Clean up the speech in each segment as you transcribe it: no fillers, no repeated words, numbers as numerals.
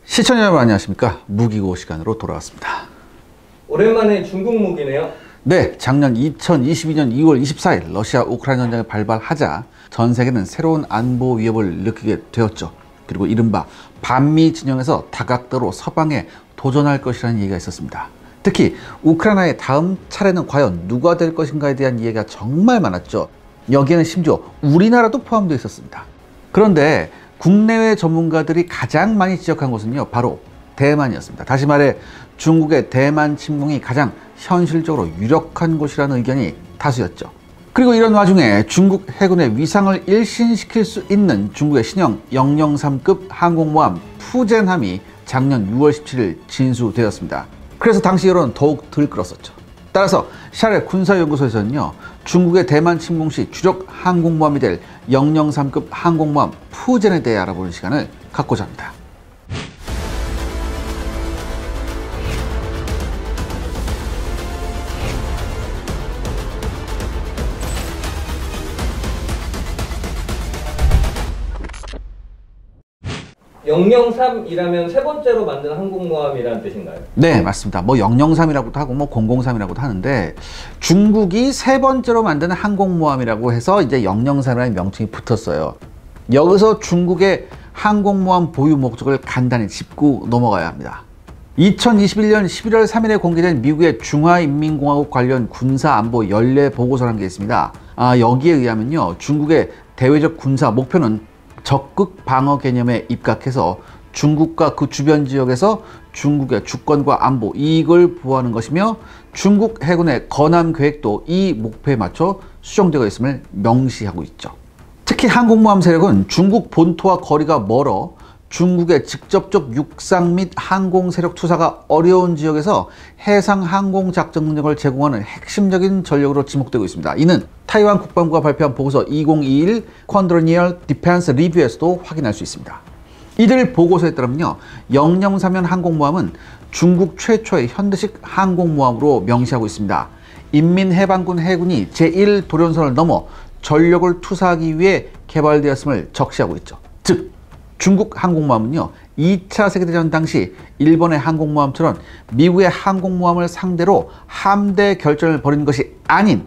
시청자 여러분 안녕하십니까. 무기고 시간으로 돌아왔습니다. 오랜만에 중국 무기네요. 네, 작년 2022년 2월 24일 러시아 우크라이나 전쟁을 발발하자 전 세계는 새로운 안보 위협을 느끼게 되었죠. 그리고 이른바 반미 진영에서 다각도로 서방에 도전할 것이라는 얘기가 있었습니다. 특히 우크라이나의 다음 차례는 과연 누가 될 것인가에 대한 이야기가 정말 많았죠. 여기에는 심지어 우리나라도 포함되어 있었습니다. 그런데 국내외 전문가들이 가장 많이 지적한 곳은요, 바로 대만이었습니다. 다시 말해 중국의 대만 침공이 가장 현실적으로 유력한 곳이라는 의견이 다수였죠. 그리고 이런 와중에 중국 해군의 위상을 일신시킬 수 있는 중국의 신형 003급 항공모함 푸젠함이 작년 6월 17일 진수되었습니다. 그래서 당시 여론은 더욱 들끓었었죠. 따라서 샤르 군사연구소에서는요, 중국의 대만 침공 시 주력 항공모함이 될 003급 항공모함 푸젠에 대해 알아보는 시간을 갖고자 합니다. (003이라면) 세 번째로 만든 항공모함이라는 뜻인가요? 네, 맞습니다. 뭐 003이라고도 하고 뭐 003이라고도 하는데, 중국이 세 번째로 만든 항공모함이라고 해서 이제 003이라는 명칭이 붙었어요. 여기서 중국의 항공모함 보유 목적을 간단히 짚고 넘어가야 합니다. 2021년 11월 3일에 공개된 미국의 중화인민공화국 관련 군사안보 연례 보고서라는 게 있습니다. 여기에 의하면요, 중국의 대외적 군사 목표는 적극 방어 개념에 입각해서 중국과 그 주변 지역에서 중국의 주권과 안보 이익을 보호하는 것이며, 중국 해군의 건함 계획도 이 목표에 맞춰 수정되어 있음을 명시하고 있죠. 특히 항공모함 세력은 중국 본토와 거리가 멀어 중국의 직접적 육상 및 항공 세력 투사가 어려운 지역에서 해상 항공 작전 능력을 제공하는 핵심적인 전력으로 지목되고 있습니다. 이는 타이완 국방부가 발표한 보고서 2021 Quadrennial Defense Review에서도 확인할 수 있습니다. 이들 보고서에 따르면요, 003형 항공모함은 중국 최초의 현대식 항공모함으로 명시하고 있습니다. 인민해방군 해군이 제1도련선을 넘어 전력을 투사하기 위해 개발되었음을 적시하고 있죠. 즉, 중국 항공모함은요, 2차 세계대전 당시 일본의 항공모함처럼 미국의 항공모함을 상대로 함대 결전을 벌이는 것이 아닌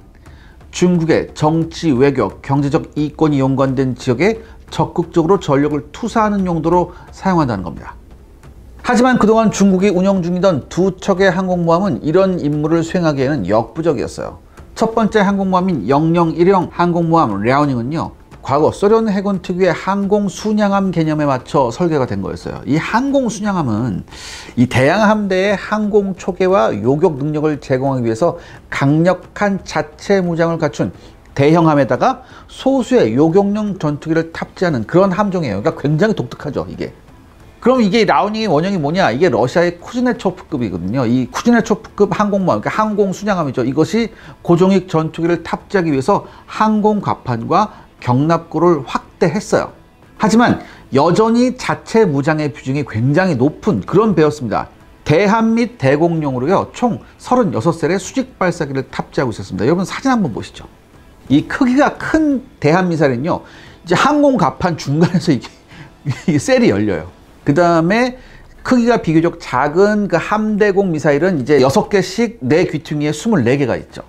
중국의 정치, 외교, 경제적 이권이 연관된 지역에 적극적으로 전력을 투사하는 용도로 사용한다는 겁니다. 하지만 그동안 중국이 운영 중이던 두 척의 항공모함은 이런 임무를 수행하기에는 역부족이었어요. 첫 번째 항공모함인 001형 항공모함 랴오닝은요, 과거 소련 해군 특유의 항공 순양함 개념에 맞춰 설계가 된 거였어요. 이 항공 순양함은 이 대양 함대의 항공 초계와 요격 능력을 제공하기 위해서 강력한 자체 무장을 갖춘 대형함에다가 소수의 요격용 전투기를 탑재하는 그런 함종이에요. 그러니까 굉장히 독특하죠, 이게. 그럼 이게 라우닝의 원형이 뭐냐? 이게 러시아의 쿠즈네초프급이거든요. 이 쿠즈네초프급 항공모함, 그러니까 항공 순양함이죠. 이것이 고종익 전투기를 탑재하기 위해서 항공 갑판과 경납고를 확대했어요. 하지만 여전히 자체 무장의 비중이 굉장히 높은 그런 배였습니다. 대함 및 대공용으로요, 총 36셀의 수직 발사기를 탑재하고 있었습니다. 여러분 사진 한번 보시죠. 이 크기가 큰 대함 미사일은요, 이제 항공 갑판 중간에서 이게 셀이 열려요. 그 다음에 크기가 비교적 작은 그 함대공 미사일은 이제 6개씩 내 귀퉁이에 24개가 있죠.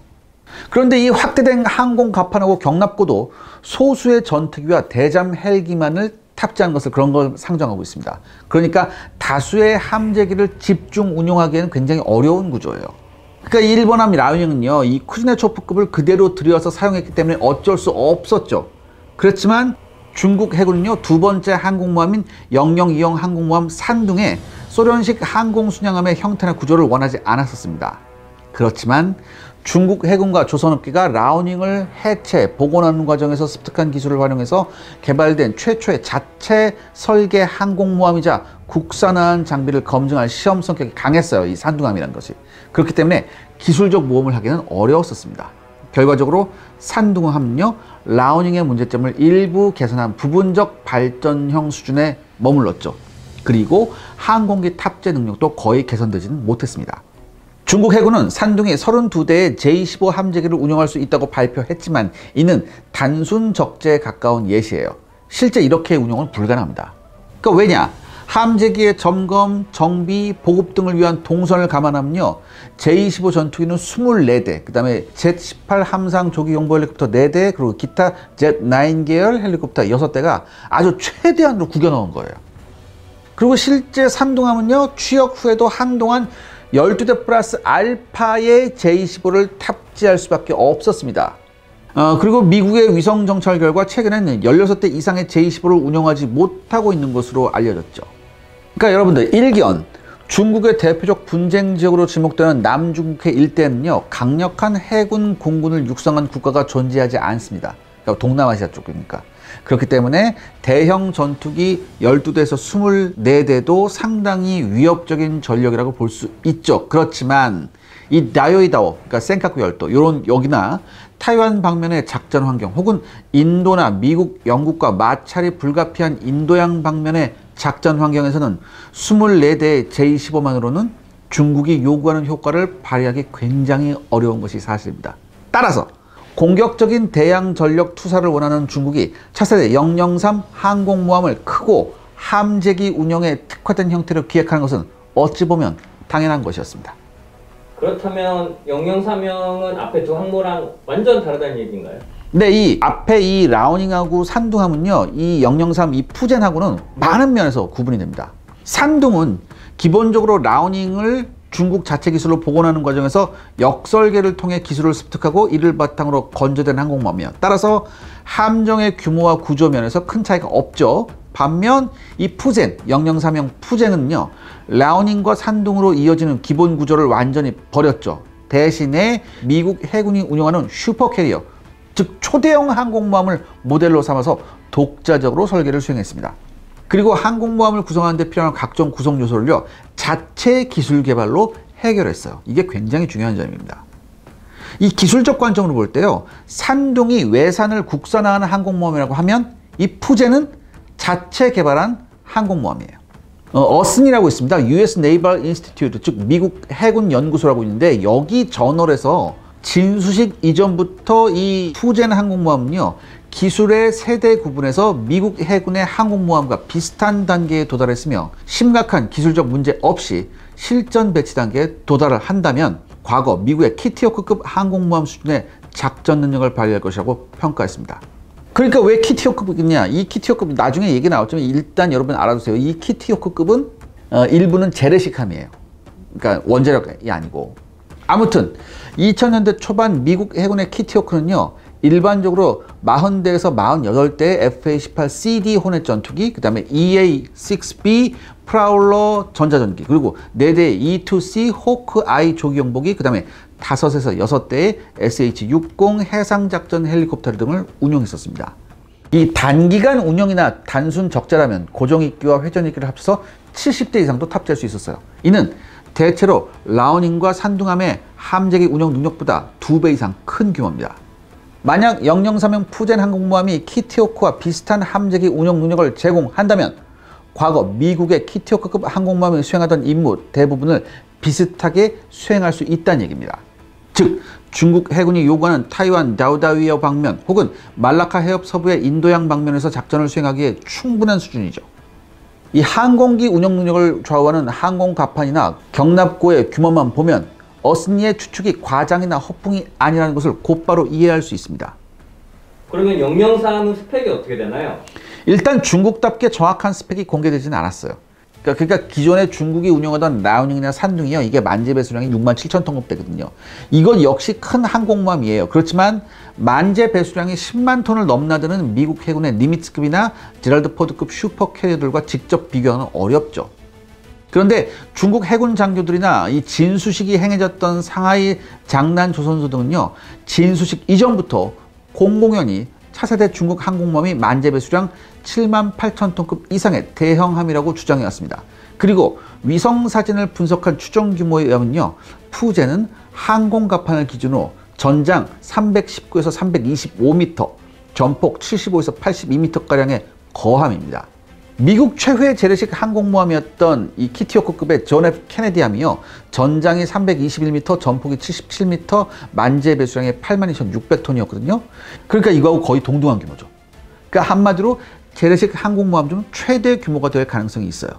그런데 이 확대된 항공 갑판하고 경납고도 소수의 전투기와 대잠 헬기만을 탑재한 것을 그런 걸 상정하고 있습니다. 그러니까 다수의 함재기를 집중 운용하기에는 굉장히 어려운 구조예요. 그러니까 일본함 라우닝은요, 이 쿠즈네초프급을 그대로 들여서 사용했기 때문에 어쩔 수 없었죠. 그렇지만 중국 해군은요, 두 번째 항공모함인 002형 항공모함 산둥에 소련식 항공 순양함의 형태나 구조를 원하지 않았었습니다. 그렇지만 중국 해군과 조선업계가 라우닝을 해체, 복원하는 과정에서 습득한 기술을 활용해서 개발된 최초의 자체 설계 항공모함이자 국산화한 장비를 검증할 시험 성격이 강했어요, 이 산둥함이라는 것이. 그렇기 때문에 기술적 모험을 하기는 어려웠었습니다. 결과적으로 산둥함은요, 라우닝의 문제점을 일부 개선한 부분적 발전형 수준에 머물렀죠. 그리고 항공기 탑재 능력도 거의 개선되지는 못했습니다. 중국 해군은 산둥이 32대의 J-15 함재기를 운용할 수 있다고 발표했지만 이는 단순 적재에 가까운 예시예요. 실제 이렇게 운용은 불가능합니다. 그러니까 왜냐? 함재기의 점검, 정비, 보급 등을 위한 동선을 감안하면요. J-25 전투기는 24대, 그 다음에 Z-18 함상 조기 용보 헬리콥터 4대, 그리고 기타 Z-9 계열 헬리콥터 6대가 아주 최대한으로 구겨 넣은 거예요. 그리고 실제 산둥함은요, 취역 후에도 한동안 12대 플러스 알파의 J-25를 탑재할 수밖에 없었습니다. 그리고 미국의 위성 정찰 결과 최근에는 16대 이상의 J-25를 운영하지 못하고 있는 것으로 알려졌죠. 그러니까 여러분들, 일견 중국의 대표적 분쟁 지역으로 지목되는 남중국해 일대는요, 강력한 해군, 공군을 육성한 국가가 존재하지 않습니다. 그러니까 동남아시아 쪽이니까. 그렇기 때문에 대형 전투기 12대에서 24대도 상당히 위협적인 전력이라고 볼 수 있죠. 그렇지만 이 다요이다오, 그러니까 센카쿠 열도, 요런 여기나 타이완 방면의 작전 환경, 혹은 인도나 미국, 영국과 마찰이 불가피한 인도양 방면의 작전 환경에서는 24대의 J-15만으로는 중국이 요구하는 효과를 발휘하기 굉장히 어려운 것이 사실입니다. 따라서 공격적인 대양 전력 투사를 원하는 중국이 차세대 003 항공모함을 크고 함재기 운영에 특화된 형태로 기획하는 것은 어찌 보면 당연한 것이었습니다. 그렇다면 003형은 앞에 두 항모랑 완전 다르다는 얘기인가요? 네, 이 앞에 이 라오닝하고 산둥함은요, 이 003 이 푸젠하고는 많은 면에서 구분이 됩니다. 산둥은 기본적으로 라오닝을 중국 자체 기술로 복원하는 과정에서 역설계를 통해 기술을 습득하고 이를 바탕으로 건조된 항공모함이에요. 따라서 함정의 규모와 구조 면에서 큰 차이가 없죠. 반면 이 푸젠, 003형 푸젠은요, 라오닝과 산둥으로 이어지는 기본 구조를 완전히 버렸죠. 대신에 미국 해군이 운영하는 슈퍼캐리어, 즉 초대형 항공모함을 모델로 삼아서 독자적으로 설계를 수행했습니다. 그리고 항공모함을 구성하는 데 필요한 각종 구성 요소를요, 자체 기술 개발로 해결했어요. 이게 굉장히 중요한 점입니다. 이 기술적 관점으로 볼 때요, 산둥이 외산을 국산화하는 항공모함이라고 하면 이 푸젠은 자체 개발한 항공모함이에요. 어슨이라고 있습니다. US Naval Institute, 즉 미국 해군 연구소라고 있는데, 여기 저널에서 진수식 이전부터 이 푸젠 항공모함은요, 기술의 세대 구분에서 미국 해군의 항공모함과 비슷한 단계에 도달했으며 심각한 기술적 문제 없이 실전 배치 단계에 도달을 한다면 과거 미국의 키티호크급 항공모함 수준의 작전 능력을 발휘할 것이라고 평가했습니다. 그러니까 왜 키티호크급이냐? 이 키티호급 나중에 얘기 나왔지만 일단 여러분 알아두세요. 이 키티호크급은 일부는 재래식함이에요. 그러니까 원자력이 아니고. 아무튼 2000년대 초반 미국 해군의 키티호크는요, 일반적으로 40대에서 48대의 FA-18CD 호넷 전투기, 그 다음에 EA-6B 프라울러 전자전기, 그리고 4대의 E-2C 호크아이 조기용보기, 그 다음에 5에서 6대의 SH-60 해상작전 헬리콥터 등을 운용했었습니다. 이 단기간 운영이나 단순 적재라면 고정익기와 회전익기를 합쳐서 70대 이상도 탑재할 수 있었어요. 이는 대체로 라오닝과 산둥함의 함재기 운영 능력보다 2배 이상 큰 규모입니다. 만약 003형 푸젠 항공모함이 키티호크와 비슷한 함재기 운영 능력을 제공한다면 과거 미국의 키티호크급 항공모함이 수행하던 임무 대부분을 비슷하게 수행할 수 있다는 얘기입니다. 즉, 중국 해군이 요구하는 타이완 다오다위어 방면 혹은 말라카 해협 서부의 인도양 방면에서 작전을 수행하기에 충분한 수준이죠. 이 항공기 운영 능력을 좌우하는 항공갑판이나 경납고의 규모만 보면 어슨리의 추측이 과장이나 허풍이 아니라는 것을 곧바로 이해할 수 있습니다. 그러면 003은 스펙이 어떻게 되나요? 일단 중국답게 정확한 스펙이 공개되지는 않았어요. 그러니까 기존에 중국이 운영하던 라오닝이나 산둥이요, 이게 만재 배수량이 67,000톤급 되거든요. 이건 역시 큰 항공모함이에요. 그렇지만 만재 배수량이 10만 톤을 넘나드는 미국 해군의 니미츠급이나 제랄드 포드급 슈퍼 캐리어들과 직접 비교하는 어렵죠. 그런데 중국 해군 장교들이나 이 진수식이 행해졌던 상하이 장난 조선소 등은요, 진수식 이전부터 공공연히 차세대 중국 항공모함이 만재 배수량 78,000톤급 이상의 대형함이라고 주장해왔습니다. 그리고 위성 사진을 분석한 추정 규모에 의하면요, 푸젠은 항공갑판을 기준으로 전장 319에서 325m, 전폭 75에서 82m가량의 거함입니다. 미국 최후의 재래식 항공모함이었던 이 키티호크급의 존 F 케네디함이요, 전장이 321m, 전폭이 77m, 만재 배수량이 82,600톤이었거든요. 그러니까 이거하고 거의 동등한 규모죠. 그러니까 한마디로 재래식 항공모함 중 최대 규모가 될 가능성이 있어요.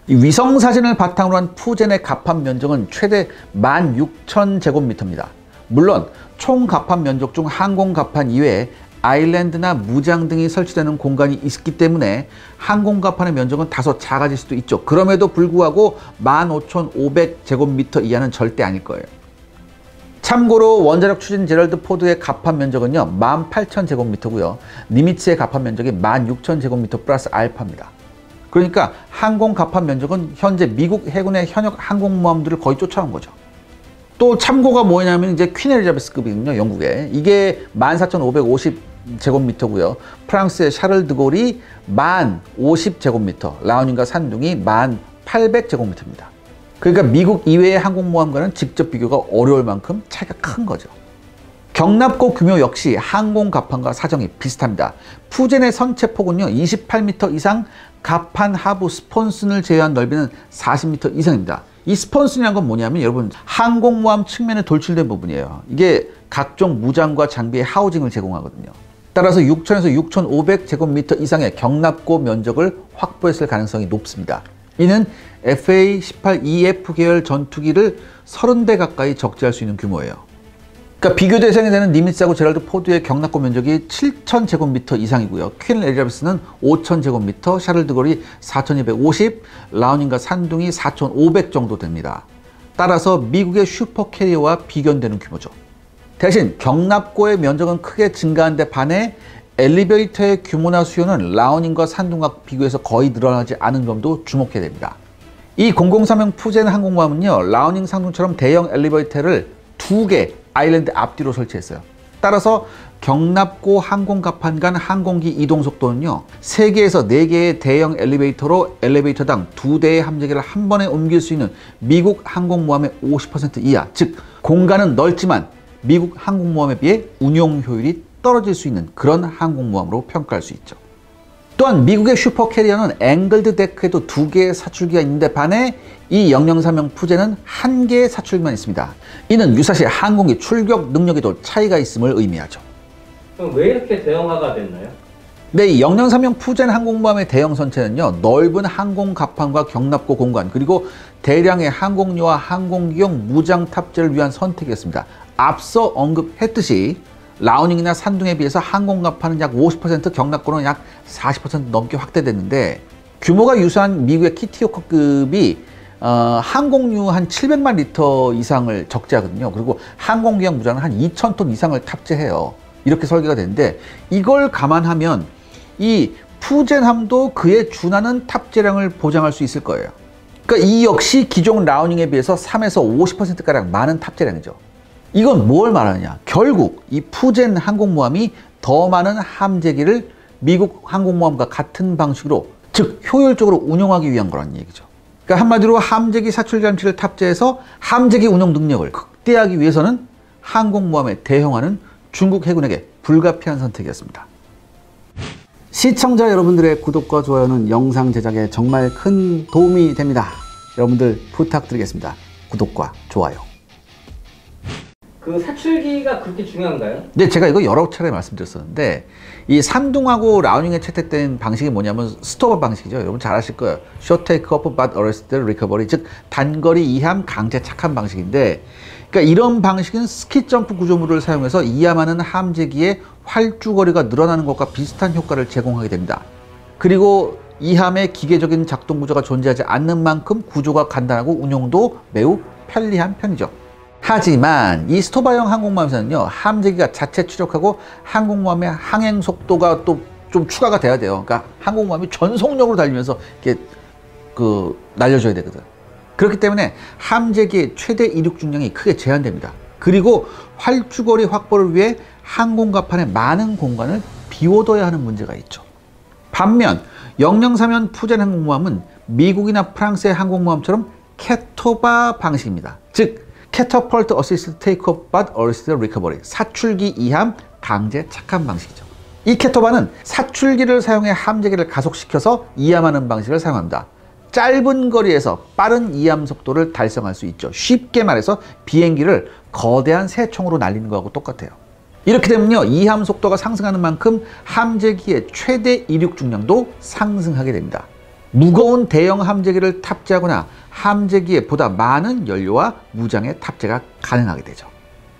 이 위성 사진을 바탕으로 한 푸젠의 갑판 면적은 최대 16,000제곱미터입니다. 물론 총 갑판 면적 중 항공 갑판 이외에 아일랜드나 무장 등이 설치되는 공간이 있기 때문에 항공 갑판의 면적은 다소 작아질 수도 있죠. 그럼에도 불구하고 15,500제곱미터 이하는 절대 아닐 거예요. 참고로 원자력 추진 제럴드 포드의 갑판 면적은요 18,000제곱미터고요. 니미츠의 갑판 면적이 16,000제곱미터 플러스 알파입니다. 그러니까 항공 갑판 면적은 현재 미국 해군의 현역 항공모함들을 거의 쫓아온 거죠. 또 참고가 뭐냐면 이제 퀸 엘리자베스급이거든요. 영국에. 이게 14,550제곱미터고요. 프랑스의 샤를 드골이 10,050제곱미터, 라우닝과 산둥이 1,800제곱미터입니다. 그러니까 미국 이외의 항공모함과는 직접 비교가 어려울 만큼 차이가 큰 거죠. 경납고 규모 역시 항공 갑판과 사정이 비슷합니다. 푸젠의 선체 폭은요 28m 이상, 갑판 하부 스폰슨을 제외한 넓이는 40m 이상입니다. 이 스폰슨이란 건 뭐냐면 여러분 항공모함 측면에 돌출된 부분이에요. 이게 각종 무장과 장비의 하우징을 제공하거든요. 따라서 6,000에서 6,500제곱미터 이상의 경납고 면적을 확보했을 가능성이 높습니다. 이는 FA-18EF 계열 전투기를 30대 가까이 적재할 수 있는 규모예요. 그러니까 비교 대상이 되는 니미츠하고 제럴드 포드의 경납고 면적이 7,000제곱미터 이상이고요. 퀸 엘리자베스는 5,000제곱미터, 샤를 드골이 4,250, 라우닝과 산둥이 4,500 정도 됩니다. 따라서 미국의 슈퍼 캐리어와 비견되는 규모죠. 대신 경납고의 면적은 크게 증가한 데 반해 엘리베이터의 규모나 수요는 라우닝과 산둥과 비교해서 거의 늘어나지 않은 점도 주목해야 됩니다. 이 003형 푸젠 항공모함은요 라우닝 상둥처럼 대형 엘리베이터를 2개 아일랜드 앞뒤로 설치했어요. 따라서 경납고 항공 갑판 간 항공기 이동 속도는요 3개에서 4개의 대형 엘리베이터로 엘리베이터당 2대의 함재기를 한 번에 옮길 수 있는 미국 항공모함의 50% 이하, 즉 공간은 넓지만 미국 항공모함에 비해 운용 효율이 떨어질 수 있는 그런 항공모함으로 평가할 수 있죠. 또한 미국의 슈퍼캐리어는 앵글드 데크에도 2개의 사출기가 있는데 반해 이 003형 푸젠은 1개의 사출기만 있습니다. 이는 유사시 항공기 출격 능력에도 차이가 있음을 의미하죠. 그럼 왜 이렇게 대형화가 됐나요? 네, 이 003형 푸젠 항공모함의 대형 선체는요 넓은 항공 갑판과 경납고 공간 그리고 대량의 항공료와 항공기용 무장 탑재를 위한 선택이었습니다. 앞서 언급했듯이 라우닝이나 산둥에 비해서 항공 갑판은 약 50%, 경납고는 약 40% 넘게 확대됐는데 규모가 유사한 미국의 키티호커급이 항공유 한 700만 리터 이상을 적재하거든요. 그리고 항공기용 무장은 한 2,000톤 이상을 탑재해요. 이렇게 설계가 되는데 이걸 감안하면 이 푸젠함도 그에 준하는 탑재량을 보장할 수 있을 거예요. 그러니까 이 역시 기존 라우닝에 비해서 3에서 50%가량 많은 탑재량이죠. 이건 뭘 말하느냐? 결국 이 푸젠 항공모함이 더 많은 함재기를 미국 항공모함과 같은 방식으로 즉 효율적으로 운용하기 위한 거라는 얘기죠. 그러니까 한마디로 함재기 사출 장치를 탑재해서 함재기 운용 능력을 극대화하기 위해서는 항공모함의 대형화는 중국 해군에게 불가피한 선택이었습니다. 시청자 여러분들의 구독과 좋아요는 영상 제작에 정말 큰 도움이 됩니다. 여러분들 부탁드리겠습니다. 구독과 좋아요. 그 사출기가 그렇게 중요한가요? 네, 제가 이거 여러 차례 말씀드렸었는데 이 산둥하고 라우닝에 채택된 방식이 뭐냐면 스토버 방식이죠. 여러분 잘 아실 거예요. Short Takeoff but Arrested Recovery, 즉 단거리 이함 강제 착함 방식인데 그러니까 이런 방식은 스키 점프 구조물을 사용해서 이함하는 함재기의 활주거리가 늘어나는 것과 비슷한 효과를 제공하게 됩니다. 그리고 이함의 기계적인 작동 구조가 존재하지 않는 만큼 구조가 간단하고 운용도 매우 편리한 편이죠. 하지만 이 스토바형 항공모함에서는요 함재기가 자체 추력하고 항공모함의 항행 속도가 또 좀 추가가 돼야 돼요. 그러니까 항공모함이 전속력으로 달리면서 이렇게 날려줘야 되거든. 그렇기 때문에 함재기의 최대 이륙 중량이 크게 제한됩니다. 그리고 활주거리 확보를 위해 항공갑판에 많은 공간을 비워둬야 하는 문제가 있죠. 반면 003형 푸젠 항공모함은 미국이나 프랑스의 항공모함처럼 캐토바 방식입니다. 즉 Catapult Assisted Takeoff but Arrested Recovery, 사출기 이함 강제 착함 방식이죠. 이 캐토바는 사출기를 사용해 함재기를 가속시켜서 이함하는 방식을 사용합니다. 짧은 거리에서 빠른 이함 속도를 달성할 수 있죠. 쉽게 말해서 비행기를 거대한 새총으로 날리는 거하고 똑같아요. 이렇게 되면요 이함 속도가 상승하는 만큼 함재기의 최대 이륙 중량도 상승하게 됩니다. 무거운 대형 함재기를 탑재하거나 함재기에 보다 많은 연료와 무장의 탑재가 가능하게 되죠.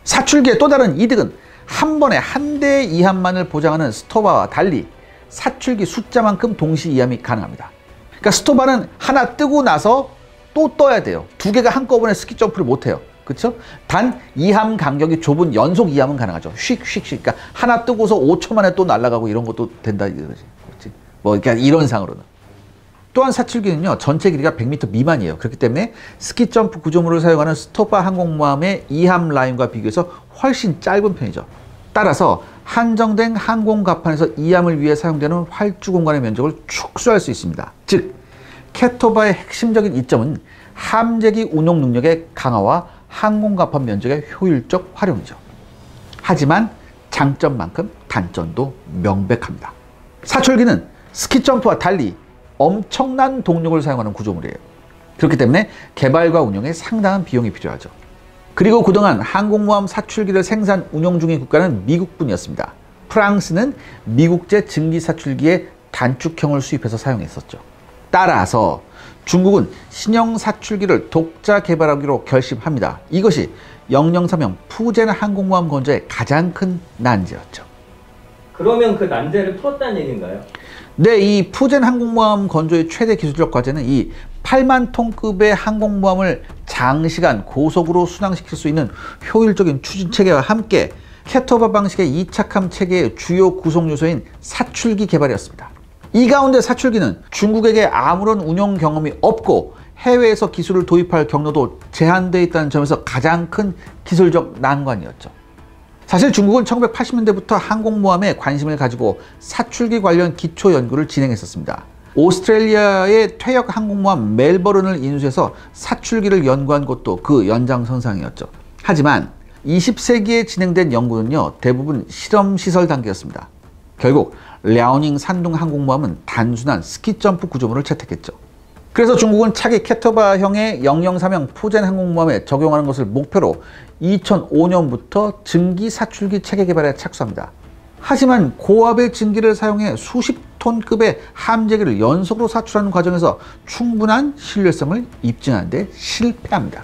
사출기의 또 다른 이득은 한 번에 한 대의 이함만을 보장하는 스토바와 달리 사출기 숫자만큼 동시 이함이 가능합니다. 그러니까 스토바는 하나 뜨고 나서 또 떠야 돼요. 두 개가 한꺼번에 스키 점프를 못해요. 그렇죠? 단 이함 간격이 좁은 연속 이함은 가능하죠. 휙휙휙. 그러니까 하나 뜨고서 5초 만에 또 날아가고 이런 것도 된다 이거지. 그렇지? 뭐 그러니까 이런 상으로는. 또한 사출기는요, 전체 길이가 100m 미만이에요. 그렇기 때문에 스키 점프 구조물을 사용하는 스토바 항공모함의 이함 라인과 비교해서 훨씬 짧은 편이죠. 따라서 한정된 항공 갑판에서 이함을 위해 사용되는 활주 공간의 면적을 축소할 수 있습니다. 즉, 캐토바의 핵심적인 이점은 함재기 운용 능력의 강화와 항공 갑판 면적의 효율적 활용이죠. 하지만 장점만큼 단점도 명백합니다. 사출기는 스키 점프와 달리 엄청난 동력을 사용하는 구조물이에요. 그렇기 때문에 개발과 운영에 상당한 비용이 필요하죠. 그리고 그동안 항공모함 사출기를 생산 운용 중인 국가는 미국뿐이었습니다. 프랑스는 미국제 증기 사출기의 단축형을 수입해서 사용했었죠. 따라서 중국은 신형 사출기를 독자 개발하기로 결심합니다. 이것이 003형 푸젠 항공모함 건조의 가장 큰 난제였죠. 그러면 그 난제를 풀었다는 얘기인가요? 네, 이 푸젠 항공모함 건조의 최대 기술적 과제는 이 8만 톤급의 항공모함을 장시간 고속으로 순항시킬 수 있는 효율적인 추진 체계와 함께 캐토바 방식의 이착함 체계의 주요 구성 요소인 사출기 개발이었습니다. 이 가운데 사출기는 중국에게 아무런 운영 경험이 없고 해외에서 기술을 도입할 경로도 제한되어 있다는 점에서 가장 큰 기술적 난관이었죠. 사실 중국은 1980년대부터 항공모함에 관심을 가지고 사출기 관련 기초 연구를 진행했었습니다. 오스트레일리아의 퇴역 항공모함 멜버른을 인수해서 사출기를 연구한 것도 그 연장선상이었죠. 하지만 20세기에 진행된 연구는요, 대부분 실험시설 단계였습니다. 결국 랴오닝 산둥 항공모함은 단순한 스키 점프 구조물을 채택했죠. 그래서 중국은 차기 캐토바형의 003형 푸젠 항공모함에 적용하는 것을 목표로 2005년부터 증기 사출기 체계 개발에 착수합니다. 하지만 고압의 증기를 사용해 수십 톤급의 함재기를 연속으로 사출하는 과정에서 충분한 신뢰성을 입증하는 데 실패합니다.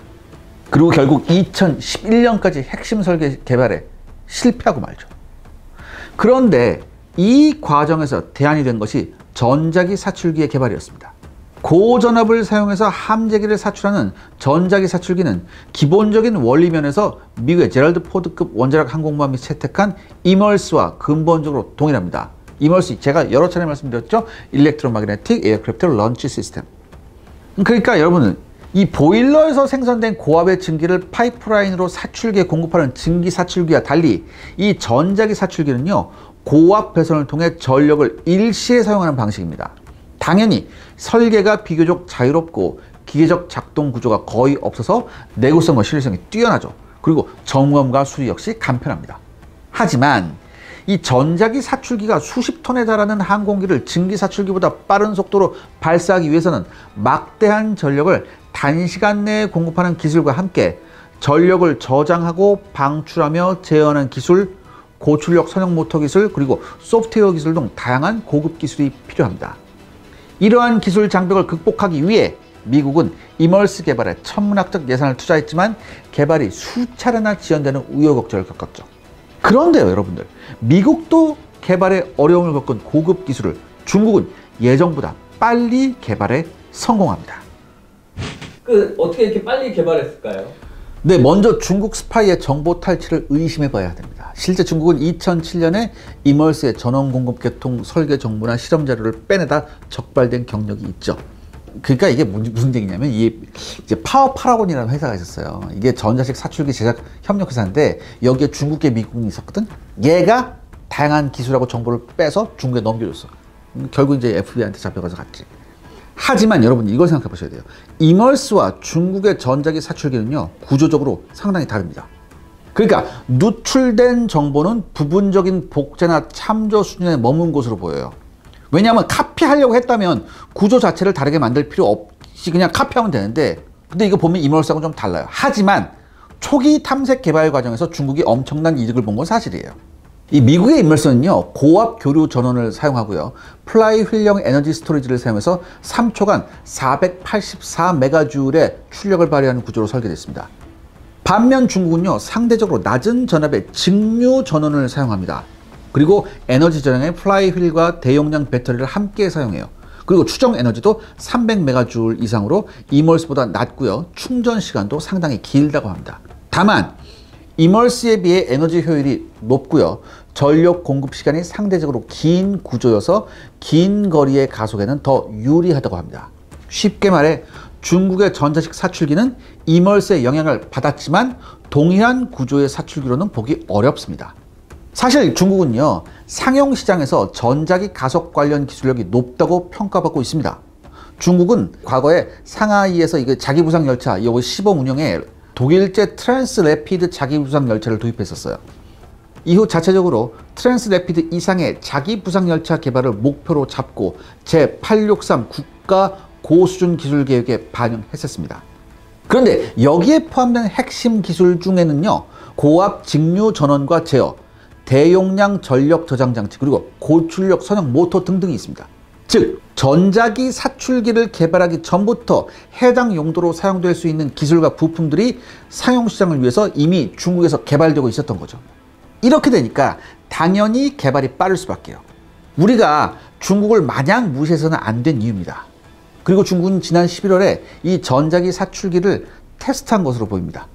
그리고 결국 2011년까지 핵심 설계 개발에 실패하고 말죠. 그런데 이 과정에서 대안이 된 것이 전자기 사출기의 개발이었습니다. 고전압을 사용해서 함재기를 사출하는 전자기 사출기는 기본적인 원리면에서 미국의 제럴드 포드급 원자력 항공모함이 채택한 이멀스와 근본적으로 동일합니다. 이멀스, 제가 여러 차례 말씀드렸죠. 일렉트로마그네틱 에어크래프트 런치 시스템. 그러니까 여러분은 이 보일러에서 생산된 고압의 증기를 파이프라인으로 사출기에 공급하는 증기 사출기와 달리 이 전자기 사출기는요, 고압 배선을 통해 전력을 일시에 사용하는 방식입니다. 당연히 설계가 비교적 자유롭고 기계적 작동 구조가 거의 없어서 내구성과 신뢰성이 뛰어나죠. 그리고 점검과 수리 역시 간편합니다. 하지만 이 전자기 사출기가 수십 톤에 달하는 항공기를 증기 사출기보다 빠른 속도로 발사하기 위해서는 막대한 전력을 단시간 내에 공급하는 기술과 함께 전력을 저장하고 방출하며 제어하는 기술, 고출력 선형 모터 기술, 그리고 소프트웨어 기술 등 다양한 고급 기술이 필요합니다. 이러한 기술 장벽을 극복하기 위해 미국은 이멀스 개발에 천문학적 예산을 투자했지만 개발이 수차례나 지연되는 우여곡절을 겪었죠. 그런데요, 여러분들, 미국도 개발에 어려움을 겪은 고급 기술을 중국은 예정보다 빨리 개발에 성공합니다. 어떻게 이렇게 빨리 개발했을까요? 네, 먼저 중국 스파이의 정보 탈취를 의심해 봐야 됩니다. 실제 중국은 2007년에 이멀스의 전원 공급 계통 설계 정보나 실험 자료를 빼내다 적발된 경력이 있죠. 그러니까 이게 무슨 얘기냐면, 이제 파워 파라곤이라는 회사가 있었어요. 이게 전자식 사출기 제작 협력 회사인데 여기에 중국계 미국인이 있었거든. 얘가 다양한 기술하고 정보를 빼서 중국에 넘겨줬어. 결국 이제 FBI한테 잡혀가서 갔지. 하지만 여러분, 이걸 생각해 보셔야 돼요. 이멀스와 중국의 전자기 사출기는요, 구조적으로 상당히 다릅니다. 그러니까 누출된 정보는 부분적인 복제나 참조 수준에 머문 것으로 보여요. 왜냐하면 카피하려고 했다면 구조 자체를 다르게 만들 필요 없이 그냥 카피하면 되는데, 근데 이거 보면 이멀스하고는 좀 달라요. 하지만 초기 탐색 개발 과정에서 중국이 엄청난 이득을 본 건 사실이에요. 이 미국의 이멀선은요, 고압 교류 전원을 사용하고요, 플라이휠형 에너지 스토리지를 사용해서 3초간 484메가줄의 출력을 발휘하는 구조로 설계됐습니다. 반면 중국은요, 상대적으로 낮은 전압의 직류 전원을 사용합니다. 그리고 에너지 전향의 플라이휠과 대용량 배터리를 함께 사용해요. 그리고 추정 에너지도 300메가줄 이상으로 이멀스보다 낮고요, 충전 시간도 상당히 길다고 합니다. 다만 이멀스에 비해 에너지 효율이 높고요, 전력 공급 시간이 상대적으로 긴 구조여서 긴 거리의 가속에는 더 유리하다고 합니다. 쉽게 말해 중국의 전자식 사출기는 이멀스의 영향을 받았지만 동일한 구조의 사출기로는 보기 어렵습니다. 사실 중국은요, 상용 시장에서 전자기 가속 관련 기술력이 높다고 평가받고 있습니다. 중국은 과거에 상하이에서 이거 자기부상 열차 이거 시범 운영에 독일제 트랜스래피드 자기부상 열차를 도입했었어요. 이후 자체적으로 트랜스래피드 이상의 자기부상 열차 개발을 목표로 잡고 제863 국가 고수준 기술 계획에 반영했었습니다. 그런데 여기에 포함된 핵심 기술 중에는요, 고압 직류 전원과 제어, 대용량 전력 저장 장치, 그리고 고출력 선형 모터 등등이 있습니다. 즉 전자기 사출기를 개발하기 전부터 해당 용도로 사용될 수 있는 기술과 부품들이 상용 시장을 위해서 이미 중국에서 개발되고 있었던 거죠. 이렇게 되니까 당연히 개발이 빠를 수밖에요. 우리가 중국을 마냥 무시해서는 안 된 이유입니다. 그리고 중국은 지난 11월에 이 전자기 사출기를 테스트한 것으로 보입니다.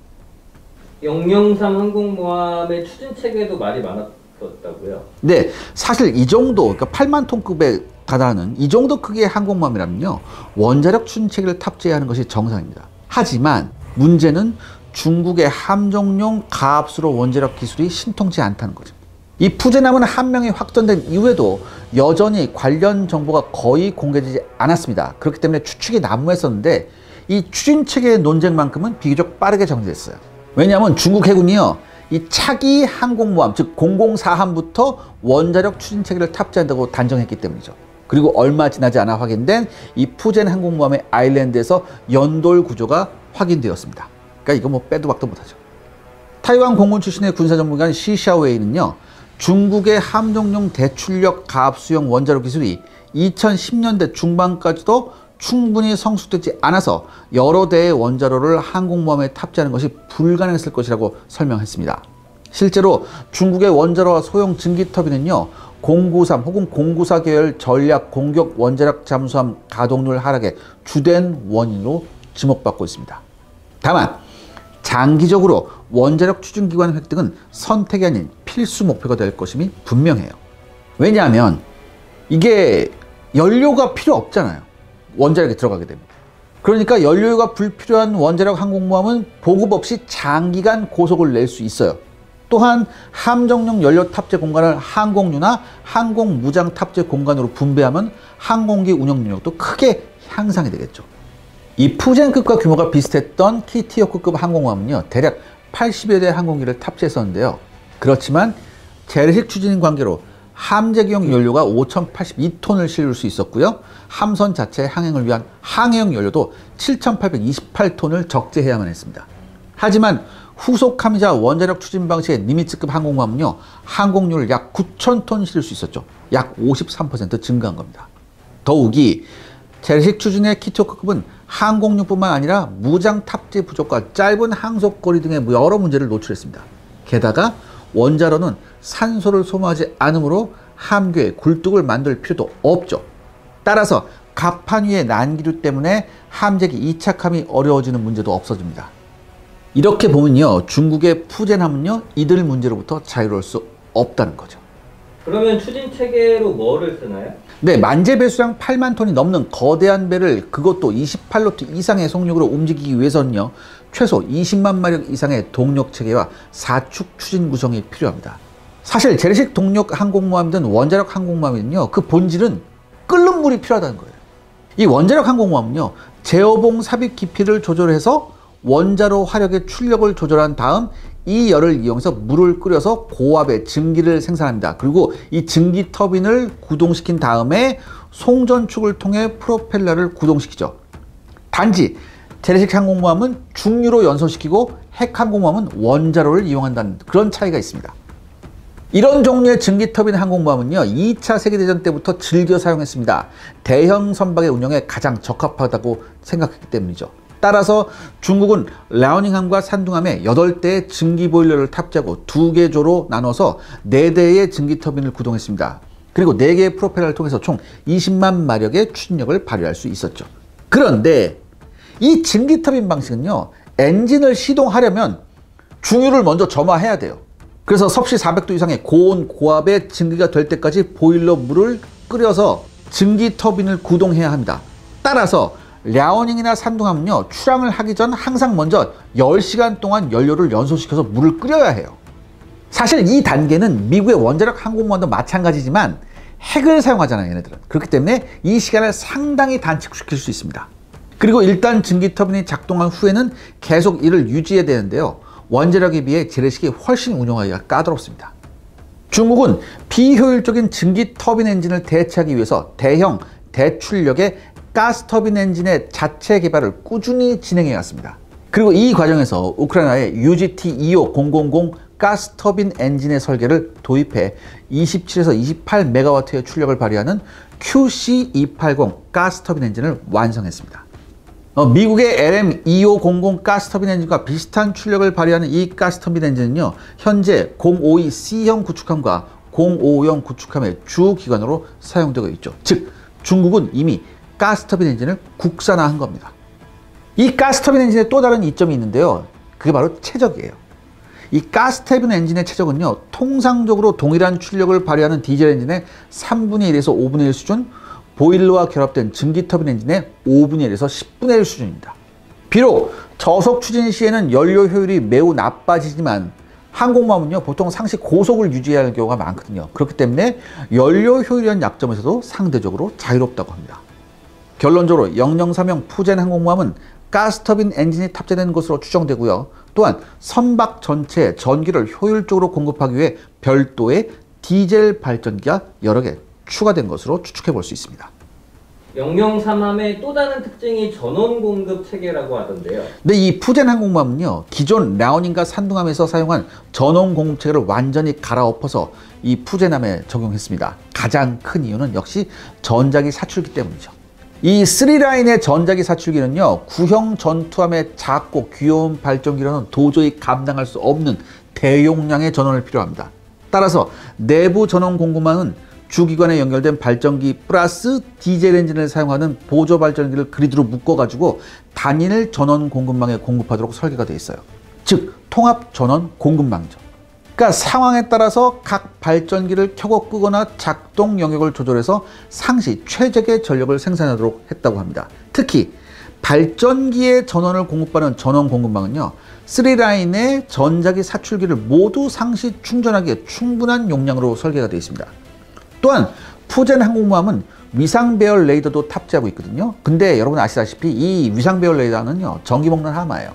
003 항공모함의 추진 체계도 말이 많았었다고요? 네, 사실 이 정도, 그러니까 8만 톤급에 달하는 이 정도 크기의 항공모함이라면요, 원자력 추진 체계를 탑재해야 하는 것이 정상입니다. 하지만 문제는 중국의 함정용 가압수로 원자력 기술이 신통치 않다는 거죠. 이 푸젠함은 함명이 확정된 이후에도 여전히 관련 정보가 거의 공개되지 않았습니다. 그렇기 때문에 추측이 난무했었는데 이 추진 체계의 논쟁만큼은 비교적 빠르게 정리됐어요. 왜냐하면 중국 해군이요, 이 차기 항공모함, 즉 004함부터 원자력 추진 체계를 탑재한다고 단정했기 때문이죠. 그리고 얼마 지나지 않아 확인된 이 푸젠 항공모함의 아일랜드에서 연돌 구조가 확인되었습니다. 그러니까 이거 뭐 빼도 박도 못하죠. 타이완 공군 출신의 군사전문가인 시샤오웨이는요, 중국의 함정용 대출력 가압수용 원자력 기술이 2010년대 중반까지도 충분히 성숙되지 않아서 여러 대의 원자로를 항공모함에 탑재하는 것이 불가능했을 것이라고 설명했습니다. 실제로 중국의 원자로와 소형 증기터빈은요, 093 혹은 094 계열 전략 공격 원자력 잠수함 가동률 하락의 주된 원인으로 지목받고 있습니다. 다만 장기적으로 원자력 추진기관 획득은 선택이 아닌 필수 목표가 될 것임이 분명해요. 왜냐하면 이게 연료가 필요 없잖아요. 원자력이 들어가게 됩니다. 그러니까 연료가 불필요한 원자력 항공모함은 보급 없이 장기간 고속을 낼 수 있어요. 또한 함정용 연료 탑재 공간을 항공유나 항공무장 탑재 공간으로 분배하면 항공기 운영 능력도 크게 향상이 되겠죠. 이 푸젠급과 규모가 비슷했던 키티오크급 항공모함은요, 대략 80여 대 항공기를 탑재했었는데요. 그렇지만 재래식 추진 관계로 함재기용 연료가 5,082톤을 실을 수 있었고요, 함선 자체 항행을 위한 항해용 연료도 7,828톤을 적재해야만 했습니다. 하지만 후속함이자 원자력 추진 방식의 니미츠급 항공모함은요, 항공유를 약 9,000톤 실을 수 있었죠. 약 53% 증가한 겁니다. 더욱이 재래식 추진의 키티오크급은 항공유뿐만 아니라 무장 탑재 부족과 짧은 항속거리 등의 여러 문제를 노출했습니다. 게다가 원자로는 산소를 소모하지 않으므로 함교에 굴뚝을 만들 필요도 없죠. 따라서 갑판 위의 난기류 때문에 함재기 이착함이 어려워지는 문제도 없어집니다. 이렇게 보면요, 중국의 푸젠함은요, 이들 문제로부터 자유로울 수 없다는 거죠. 그러면 추진 체계로 뭐를 쓰나요? 네, 만재 배수량 8만 톤이 넘는 거대한 배를 그것도 28노트 이상의 속력으로 움직이기 위해서는요, 최소 20만 마력 이상의 동력 체계와 4축 추진 구성이 필요합니다. 사실 재래식 동력 항공모함이든 원자력 항공모함이든요, 그 본질은 끓는 물이 필요하다는 거예요. 이 원자력 항공모함은요, 제어봉 삽입 깊이를 조절해서 원자로 화력의 출력을 조절한 다음 이 열을 이용해서 물을 끓여서 고압의 증기를 생산합니다. 그리고 이 증기 터빈을 구동시킨 다음에 송전축을 통해 프로펠러를 구동시키죠. 단지 재래식 항공모함은 중유로 연소시키고 핵 항공모함은 원자로를 이용한다는 그런 차이가 있습니다. 이런 종류의 증기터빈 항공모함은요 2차 세계대전 때부터 즐겨 사용했습니다. 대형 선박의 운영에 가장 적합하다고 생각했기 때문이죠. 따라서 중국은 라오닝함과 산둥함에 8대의 증기보일러를 탑재하고 2개 조로 나눠서 4대의 증기터빈을 구동했습니다. 그리고 4개의 프로펠러를 통해서 총 20만 마력의 추진력을 발휘할 수 있었죠. 그런데 이 증기터빈 방식은요 엔진을 시동하려면 중유를 먼저 점화해야 돼요. 그래서 섭씨 400도 이상의 고온 고압의 증기가 될 때까지 보일러 물을 끓여서 증기터빈을 구동해야 합니다. 따라서 랴오닝이나 산둥함은요 출항을 하기 전 항상 먼저 10시간 동안 연료를 연소시켜서 물을 끓여야 해요. 사실 이 단계는 미국의 원자력 항공모함도 마찬가지지만 핵을 사용하잖아요 얘네들은. 그렇기 때문에 이 시간을 상당히 단축시킬 수 있습니다. 그리고 일단 증기터빈이 작동한 후에는 계속 이를 유지해야 되는데요 원자력에 비해 재래식이 훨씬 운용하기가 까다롭습니다. 중국은 비효율적인 증기터빈 엔진을 대체하기 위해서 대형 대출력의 가스터빈 엔진의 자체 개발을 꾸준히 진행해 왔습니다. 그리고 이 과정에서 우크라이나의 UGT-25000 가스터빈 엔진의 설계를 도입해 27에서 28메가와트의 출력을 발휘하는 QC280 가스터빈 엔진을 완성했습니다. 미국의 LM2500 가스터빈 엔진과 비슷한 출력을 발휘하는 이 가스터빈 엔진은요 현재 052C형 구축함과 055형 구축함의 주 기관으로 사용되고 있죠. 즉 중국은 이미 가스터빈 엔진을 국산화한 겁니다. 이 가스터빈 엔진의 또 다른 이점이 있는데요 그게 바로 최적이에요. 이 가스터빈 엔진의 최적은요 통상적으로 동일한 출력을 발휘하는 디젤 엔진의 3분의 1에서 5분의 1 수준, 보일러와 결합된 증기터빈 엔진의 5분의 1에서 10분의 1 수준입니다. 비록 저속 추진 시에는 연료 효율이 매우 나빠지지만 항공모함은요 보통 상시 고속을 유지해야 할 경우가 많거든요. 그렇기 때문에 연료 효율이라는 약점에서도 상대적으로 자유롭다고 합니다. 결론적으로 003형 푸젠 항공모함은 가스터빈 엔진이 탑재된 것으로 추정되고요. 또한 선박 전체에 전기를 효율적으로 공급하기 위해 별도의 디젤 발전기가 여러 개 추가된 것으로 추측해 볼 수 있습니다. 003함의 또 다른 특징이 전원 공급 체계라고 하던데요. 근데 이 푸젠 항공모함은요 기존 랴오닝과 산둥함에서 사용한 전원 공급 체계를 완전히 갈아엎어서 이 푸젠함에 적용했습니다. 가장 큰 이유는 역시 전자기 사출기 때문이죠. 이 3라인의 전자기 사출기는요 구형 전투함의 작고 귀여운 발전기로는 도저히 감당할 수 없는 대용량의 전원을 필요합니다. 따라서 내부 전원 공급망은 주기관에 연결된 발전기 플러스 디젤 엔진을 사용하는 보조 발전기를 그리드로 묶어가지고 단일 전원 공급망에 공급하도록 설계가 되어 있어요. 즉 통합 전원 공급망이죠. 그러니까 상황에 따라서 각 발전기를 켜고 끄거나 작동 영역을 조절해서 상시 최적의 전력을 생산하도록 했다고 합니다. 특히 발전기의 전원을 공급하는 전원 공급망은요 3라인의 전자기 사출기를 모두 상시 충전하기에 충분한 용량으로 설계가 되어 있습니다. 또한 푸젠 항공모함은 위상 배열 레이더도 탑재하고 있거든요. 근데 여러분 아시다시피 이 위상 배열 레이더는요 전기 먹는 하마예요.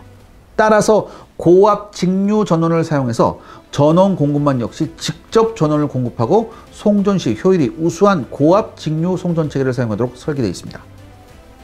따라서 고압 직류 전원을 사용해서 전원 공급망 역시 직접 전원을 공급하고 송전 시 효율이 우수한 고압 직류 송전 체계를 사용하도록 설계되어 있습니다.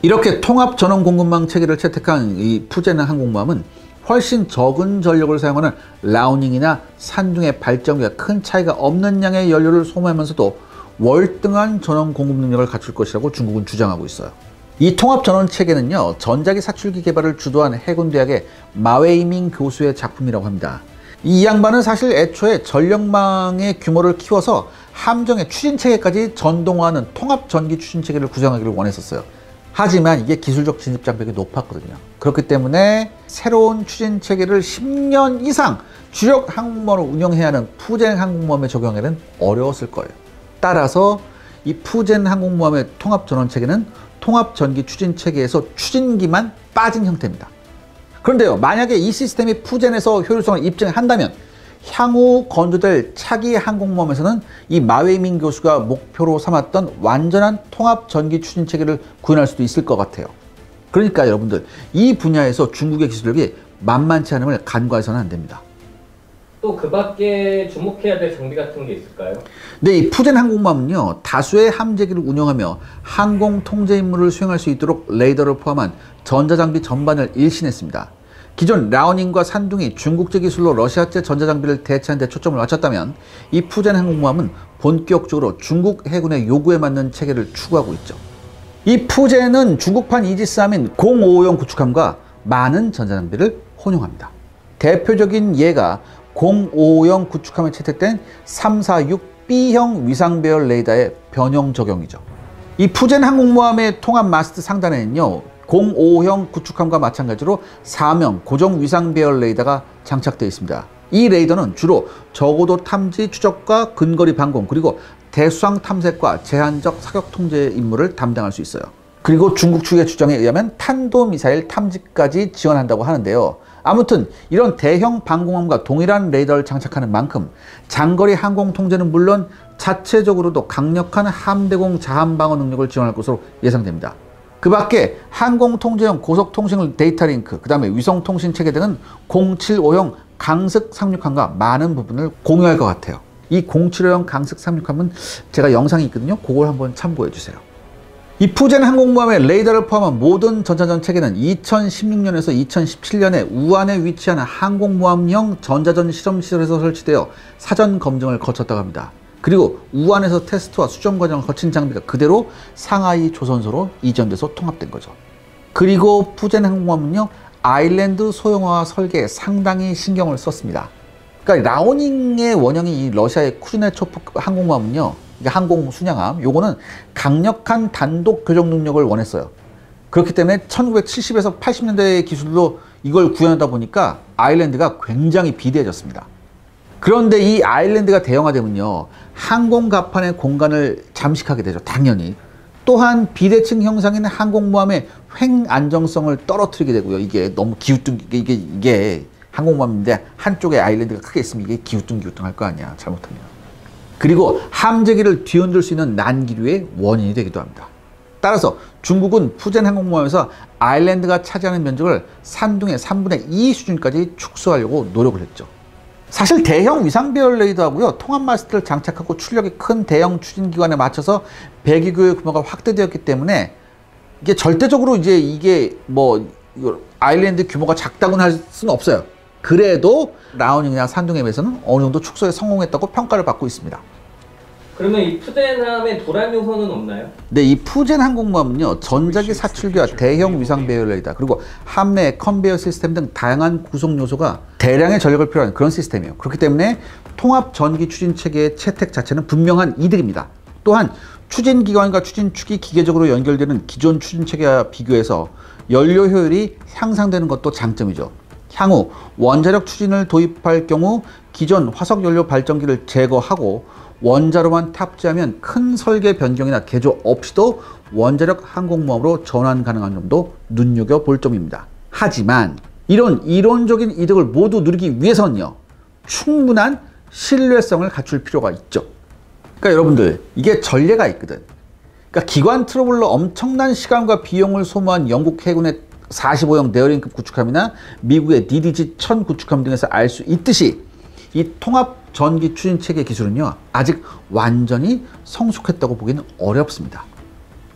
이렇게 통합 전원 공급망 체계를 채택한 이 푸젠 항공모함은 훨씬 적은 전력을 사용하는 라오닝이나 산둥의 발전기가 큰 차이가 없는 양의 연료를 소모하면서도 월등한 전원 공급 능력을 갖출 것이라고 중국은 주장하고 있어요. 이 통합 전원 체계는요 전자기 사출기 개발을 주도한 해군대학의 마웨이밍 교수의 작품이라고 합니다. 이 양반은 사실 애초에 전력망의 규모를 키워서 함정의 추진 체계까지 전동화하는 통합 전기 추진 체계를 구성하기를 원했었어요. 하지만 이게 기술적 진입 장벽이 높았거든요. 그렇기 때문에 새로운 추진 체계를 10년 이상 주력 항공모함을 운영해야 하는 푸젠 항공모함에 적용하기는 어려웠을 거예요. 따라서 이 푸젠 항공모함의 통합 전원 체계는 통합 전기 추진 체계에서 추진기만 빠진 형태입니다. 그런데요 만약에 이 시스템이 푸젠에서 효율성을 입증한다면 향후 건조될 차기 항공모함에서는 이 마웨이밍 교수가 목표로 삼았던 완전한 통합 전기 추진 체계를 구현할 수도 있을 것 같아요. 그러니까 여러분들 이 분야에서 중국의 기술력이 만만치 않음을 간과해서는 안 됩니다. 또 그 밖에 주목해야 될 장비 같은 게 있을까요? 네, 이 푸젠 항공모함은요 다수의 함재기를 운영하며 항공 통제 임무를 수행할 수 있도록 레이더를 포함한 전자장비 전반을 일신했습니다. 기존 라오닝과 산둥이 중국제 기술로 러시아제 전자장비를 대체하는 데 초점을 맞췄다면 이 푸젠 항공모함은 본격적으로 중국 해군의 요구에 맞는 체계를 추구하고 있죠. 이 푸젠은 중국판 이지스함인 055형 구축함과 많은 전자장비를 혼용합니다. 대표적인 예가 055형 구축함에 채택된 346B형 위상배열 레이더의 변형 적용이죠. 이 푸젠 항공모함의 통합 마스트 상단에는요, 055형 구축함과 마찬가지로 4명 고정 위상 배열 레이더가 장착되어 있습니다. 이 레이더는 주로 저고도 탐지 추적과 근거리 방공, 그리고 대수상 탐색과 제한적 사격 통제 임무를 담당할 수 있어요. 그리고 중국 측의 주장에 의하면 탄도미사일 탐지까지 지원한다고 하는데요. 아무튼 이런 대형 방공함과 동일한 레이더를 장착하는 만큼 장거리 항공 통제는 물론 자체적으로도 강력한 함대공 자함 방어 능력을 지원할 것으로 예상됩니다. 그 밖에 항공통제용 고속통신 데이터 링크, 그 다음에 위성통신 체계 등은 075형 강습 상륙함과 많은 부분을 공유할 것 같아요. 이 075형 강습 상륙함은 제가 영상이 있거든요. 그걸 한번 참고해 주세요. 이 푸젠 항공모함의 레이더를 포함한 모든 전자전 체계는 2016년에서 2017년에 우한에 위치한 항공모함형 전자전 실험시설에서 설치되어 사전 검증을 거쳤다고 합니다. 그리고 우한에서 테스트와 수정 과정을 거친 장비가 그대로 상하이 조선소로 이전돼서 통합된 거죠. 그리고 푸젠 항공모함은요, 아일랜드 소형화 설계에 상당히 신경을 썼습니다. 그러니까 라오닝의 원형이 이 러시아의 쿠즈네초프 항공모함은요, 이게 항공 순양함, 요거는 강력한 단독 교정 능력을 원했어요. 그렇기 때문에 1970에서 80년대의 기술로 이걸 구현하다 보니까 아일랜드가 굉장히 비대해졌습니다. 그런데 이 아일랜드가 대형화되면요, 항공 갑판의 공간을 잠식하게 되죠. 당연히. 또한 비대칭 형상인 항공모함의 횡 안정성을 떨어뜨리게 되고요. 이게 너무 이게 항공모함인데 한쪽에 아일랜드가 크게 있으면 이게 기우뚱기우뚱 할 거 아니야, 잘못하면. 그리고 함재기를 뒤흔들 수 있는 난기류의 원인이 되기도 합니다. 따라서 중국은 푸젠 항공모함에서 아일랜드가 차지하는 면적을 산둥의 3분의 2 수준까지 축소하려고 노력을 했죠. 사실 대형 위상 배열 레이더하고요, 통합 마스트를 장착하고 출력이 큰 대형 추진기관에 맞춰서 배기구의 규모가 확대되었기 때문에 이게 절대적으로 이게 아일랜드 규모가 작다고는 할 수는 없어요. 그래도 라오닝이나 산둥에 비해서는 어느 정도 축소에 성공했다고 평가를 받고 있습니다. 그러면 이 푸젠함에 도란 요소는 없나요? 네, 이 푸젠 항공모함은요, 전자기 사출기와 대형 위상 배열 레이더, 그리고 함내 컨베이어 시스템 등 다양한 구성 요소가 대량의 전력을 필요한 그런 시스템이에요. 그렇기 때문에 통합 전기 추진 체계의 채택 자체는 분명한 이득입니다. 또한 추진 기관과 추진축이 기계적으로 연결되는 기존 추진 체계와 비교해서 연료 효율이 향상되는 것도 장점이죠. 향후 원자력 추진을 도입할 경우 기존 화석 연료 발전기를 제거하고 원자로만 탑재하면 큰 설계 변경이나 개조 없이도 원자력 항공모함으로 전환 가능한 점도 눈여겨볼 점입니다. 하지만 이런 이론적인 이득을 모두 누리기 위해서는요, 충분한 신뢰성을 갖출 필요가 있죠. 그러니까 여러분들, 이게 전례가 있거든. 그러니까 기관 트러블로 엄청난 시간과 비용을 소모한 영국 해군의 45형 네어링급 구축함이나 미국의 DDG-1000 구축함 등에서 알 수 있듯이 이 통합 전기 추진 체계 기술은요, 아직 완전히 성숙했다고 보기는 어렵습니다.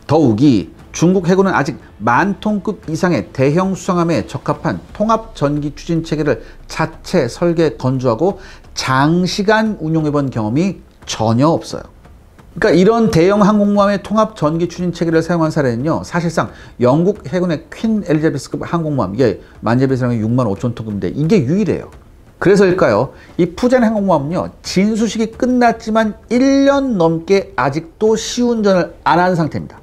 더욱이 중국 해군은 아직 만톤급 이상의 대형 수상함에 적합한 통합 전기 추진 체계를 자체 설계 건조하고 장시간 운용해본 경험이 전혀 없어요. 그러니까 이런 대형 항공모함의 통합 전기 추진 체계를 사용한 사례는요, 사실상 영국 해군의 퀸 엘리자베스급 항공모함, 이게 만재배수량이 65,000톤급인데 이게 유일해요. 그래서일까요? 이 푸젠 항공모함은요, 진수식이 끝났지만 1년 넘게 아직도 시운전을 안 한 상태입니다.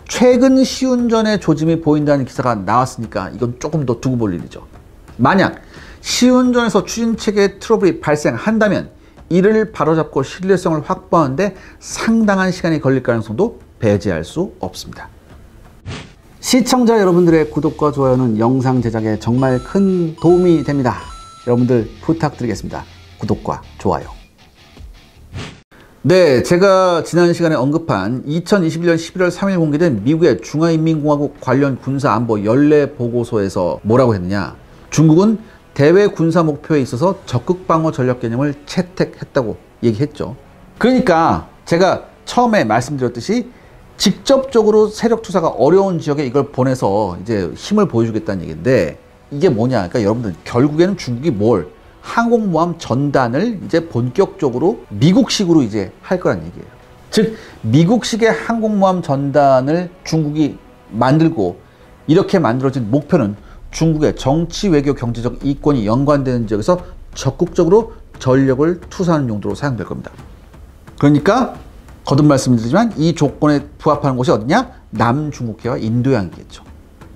최근 시운전의 조짐이 보인다는 기사가 나왔으니까 이건 조금 더 두고 볼 일이죠. 만약 시운전에서 추진체계의 트러블이 발생한다면 이를 바로잡고 신뢰성을 확보하는데 상당한 시간이 걸릴 가능성도 배제할 수 없습니다. 시청자 여러분들의 구독과 좋아요는 영상 제작에 정말 큰 도움이 됩니다. 여러분들 부탁드리겠습니다. 구독과 좋아요. 네, 제가 지난 시간에 언급한 2021년 11월 3일 공개된 미국의 중화인민공화국 관련 군사안보 연례 보고서에서 뭐라고 했느냐, 중국은 대외 군사 목표에 있어서 적극 방어 전략 개념을 채택했다고 얘기했죠. 그러니까 제가 처음에 말씀드렸듯이 직접적으로 세력 투사가 어려운 지역에 이걸 보내서 이제 힘을 보여주겠다는 얘기인데, 이게 뭐냐? 그러니까 여러분들 결국에는 중국이 뭘 항공모함 전단을 이제 본격적으로 미국식으로 이제 할 거란 얘기예요. 즉 미국식의 항공모함 전단을 중국이 만들고 이렇게 만들어진 목표는 중국의 정치, 외교, 경제적 이권이 연관되는 지역에서 적극적으로 전력을 투사하는 용도로 사용될 겁니다. 그러니까 거듭 말씀드리지만 이 조건에 부합하는 곳이 어디냐? 남중국해와 인도양이겠죠.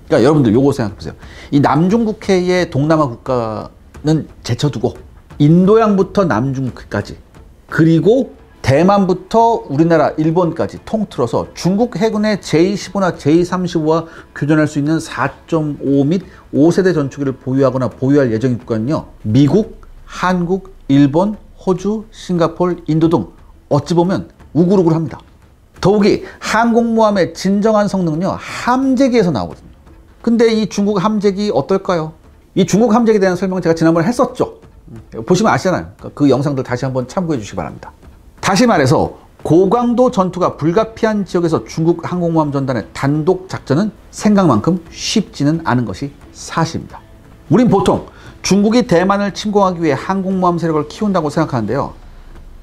그러니까 여러분들 요거 생각해 보세요. 이 남중국해의 동남아 국가는 제쳐두고 인도양부터 남중국해까지 그리고 대만부터 우리나라, 일본까지 통틀어서 중국 해군의 J-15나 J-35와 교전할 수 있는 4.5 및 5세대 전투기를 보유하거나 보유할 예정인 국가는요. 미국, 한국, 일본, 호주, 싱가포르, 인도 등 어찌 보면 우글우글합니다. 더욱이 항공모함의 진정한 성능은요. 함재기에서 나오거든요. 근데 이 중국 함재기 어떨까요? 이 중국 함재기에 대한 설명은 제가 지난번에 했었죠. 보시면 아시잖아요. 그 영상들 다시 한번 참고해 주시기 바랍니다. 다시 말해서 고강도 전투가 불가피한 지역에서 중국 항공모함 전단의 단독 작전은 생각만큼 쉽지는 않은 것이 사실입니다. 우린 보통 중국이 대만을 침공하기 위해 항공모함 세력을 키운다고 생각하는데요.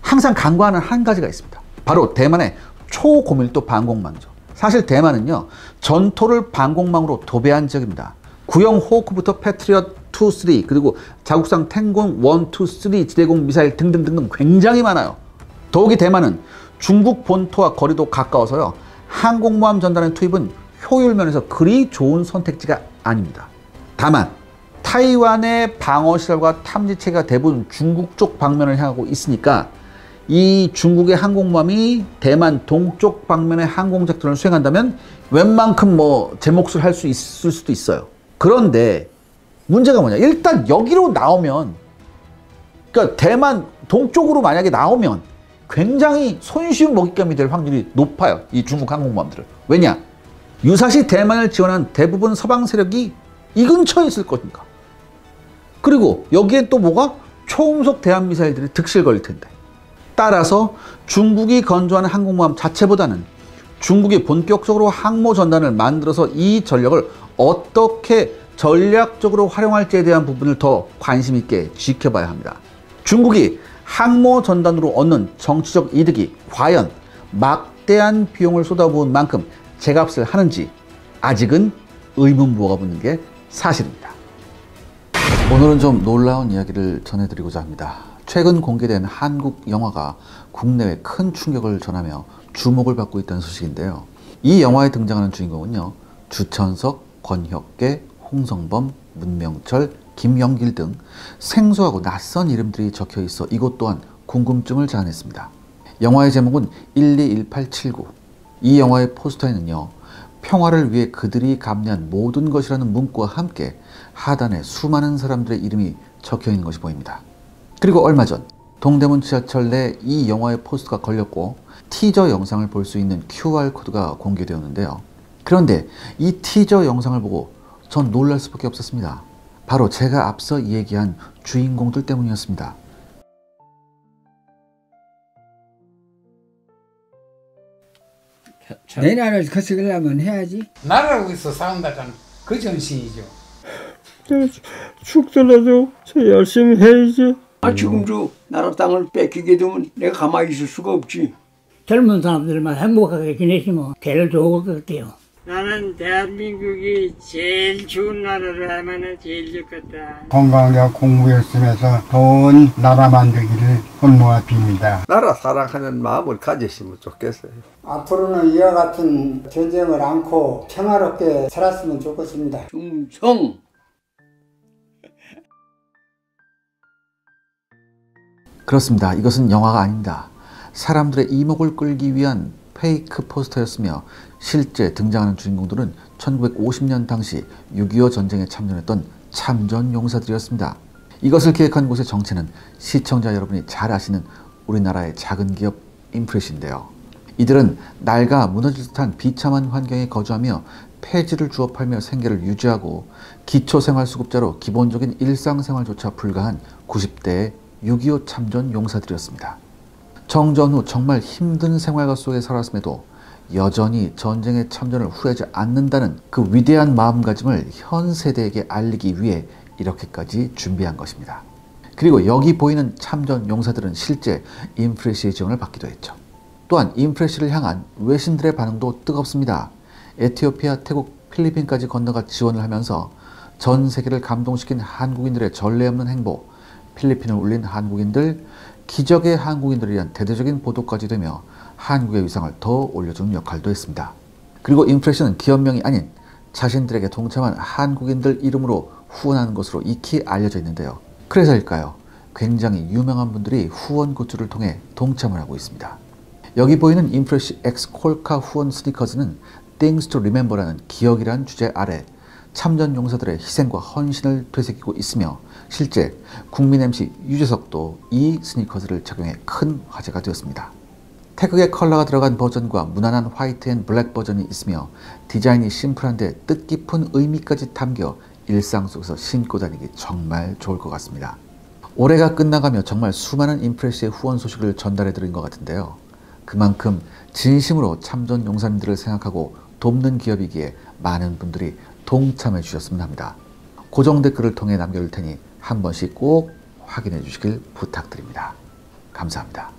항상 간과하는 한 가지가 있습니다. 바로 대만의 초고밀도 방공망이죠. 사실 대만은요. 전토를 방공망으로 도배한 지역입니다. 구형 호크부터 패트리엇 2, 3 그리고 자국산 탱공 1, 2, 3 지대공 미사일 등등등등 굉장히 많아요. 더욱이 대만은 중국 본토와 거리도 가까워서요. 항공모함 전단의 투입은 효율 면에서 그리 좋은 선택지가 아닙니다. 다만 타이완의 방어시설과 탐지체가 대부분 중국 쪽 방면을 향하고 있으니까 이 중국의 항공모함이 대만 동쪽 방면의 항공작전을 수행한다면 웬만큼 뭐 제 몫을 할 수 있을 수도 있어요. 그런데 문제가 뭐냐? 일단 여기로 나오면, 그러니까 대만 동쪽으로 만약에 나오면 굉장히 손쉬운 먹잇감이 될 확률이 높아요. 이 중국 항공모함들은. 왜냐? 유사시 대만을 지원한 대부분 서방 세력이 이 근처에 있을 거니까. 그리고 여기에 또 뭐가? 초음속 대한미사일들이 득실 걸릴 텐데. 따라서 중국이 건조하는 항공모함 자체보다는 중국이 본격적으로 항모 전단을 만들어서 이 전력을 어떻게 전략적으로 활용할지에 대한 부분을 더 관심 있게 지켜봐야 합니다. 중국이 항모 전단으로 얻는 정치적 이득이 과연 막대한 비용을 쏟아부은 만큼 제값을 하는지 아직은 의문부호가 붙는 게 사실입니다. 오늘은 좀 놀라운 이야기를 전해드리고자 합니다. 최근 공개된 한국 영화가 국내외 큰 충격을 전하며 주목을 받고 있다는 소식인데요. 이 영화에 등장하는 주인공은요. 주천석, 권혁계, 홍성범, 문명철, 김영길 등 생소하고 낯선 이름들이 적혀 있어 이것 또한 궁금증을 자아냈습니다. 영화의 제목은 121879. 이 영화의 포스터에는요. 평화를 위해 그들이 감내한 모든 것이라는 문구와 함께 하단에 수많은 사람들의 이름이 적혀 있는 것이 보입니다. 그리고 얼마 전 동대문 지하철 내 이 영화의 포스터가 걸렸고 티저 영상을 볼 수 있는 QR코드가 공개되었는데요. 그런데 이 티저 영상을 보고 전 놀랄 수밖에 없었습니다. 바로 제가 앞서 얘기한 주인공들 때문이었습니다. 내 나라를 거스르려면 해야지. 나라를 위해서 싸운다간 그 정신이죠. 죽더라도 저 열심히 해야지. 지금도 나라 땅을 뺏기게 되면 내가 가만히 있을 수가 없지. 젊은 사람들만 행복하게 지내시면 제일 좋을 것 같아요. 나는 대한민국이 제일 좋은 나라를 하면 제일 좋겠다. 건강하게 공부 열심히 해서 좋은 나라 만들기를 손모아 빕니다. 나라 사랑하는 마음을 가지시면 좋겠어요. 앞으로는 이와 같은 전쟁을 않고 평화롭게 살았으면 좋겠습니다. 충성! 그렇습니다. 이것은 영화가 아닙니다. 사람들의 이목을 끌기 위한 페이크 포스터였으며 실제 등장하는 주인공들은 1950년 당시 6.25 전쟁에 참전했던 참전 용사들이었습니다. 이것을 기획한 곳의 정체는 시청자 여러분이 잘 아시는 우리나라의 작은 기업 인프레시인데요. 이들은 낡아 무너질 듯한 비참한 환경에 거주하며 폐지를 주워 팔며 생계를 유지하고 기초생활수급자로 기본적인 일상생활조차 불가한 90대의 6.25 참전 용사들이었습니다. 정전 후 정말 힘든 생활과 속에 살았음에도 여전히 전쟁에 참전을 후회하지 않는다는 그 위대한 마음가짐을 현 세대에게 알리기 위해 이렇게까지 준비한 것입니다. 그리고 여기 보이는 참전 용사들은 실제 인프레 씨의 지원을 받기도 했죠. 또한 인프레 씨를 향한 외신들의 반응도 뜨겁습니다. 에티오피아, 태국, 필리핀까지 건너가 지원을 하면서 전 세계를 감동시킨 한국인들의 전례 없는 행보, 필리핀을 울린 한국인들, 기적의 한국인들에 대한 대대적인 보도까지 되며 한국의 위상을 더 올려주는 역할도 했습니다. 그리고 인프레 씨는 기업명이 아닌 자신들에게 동참한 한국인들 이름으로 후원하는 것으로 익히 알려져 있는데요. 그래서일까요? 굉장히 유명한 분들이 후원 굿즈를 통해 동참을 하고 있습니다. 여기 보이는 인프레 씨 X 콜카 후원 스니커즈는 Things to Remember라는 기억이란 주제 아래 참전 용사들의 희생과 헌신을 되새기고 있으며 실제 국민 MC 유재석도 이 스니커즈를 착용해 큰 화제가 되었습니다. 태극의 컬러가 들어간 버전과 무난한 화이트 앤 블랙 버전이 있으며 디자인이 심플한데 뜻깊은 의미까지 담겨 일상 속에서 신고 다니기 정말 좋을 것 같습니다. 올해가 끝나가며 정말 수많은 인프레 씨의 후원 소식을 전달해 드린 것 같은데요. 그만큼 진심으로 참전 용사님들을 생각하고 돕는 기업이기에 많은 분들이 동참해 주셨으면 합니다. 고정 댓글을 통해 남겨둘 테니 한 번씩 꼭 확인해 주시길 부탁드립니다. 감사합니다.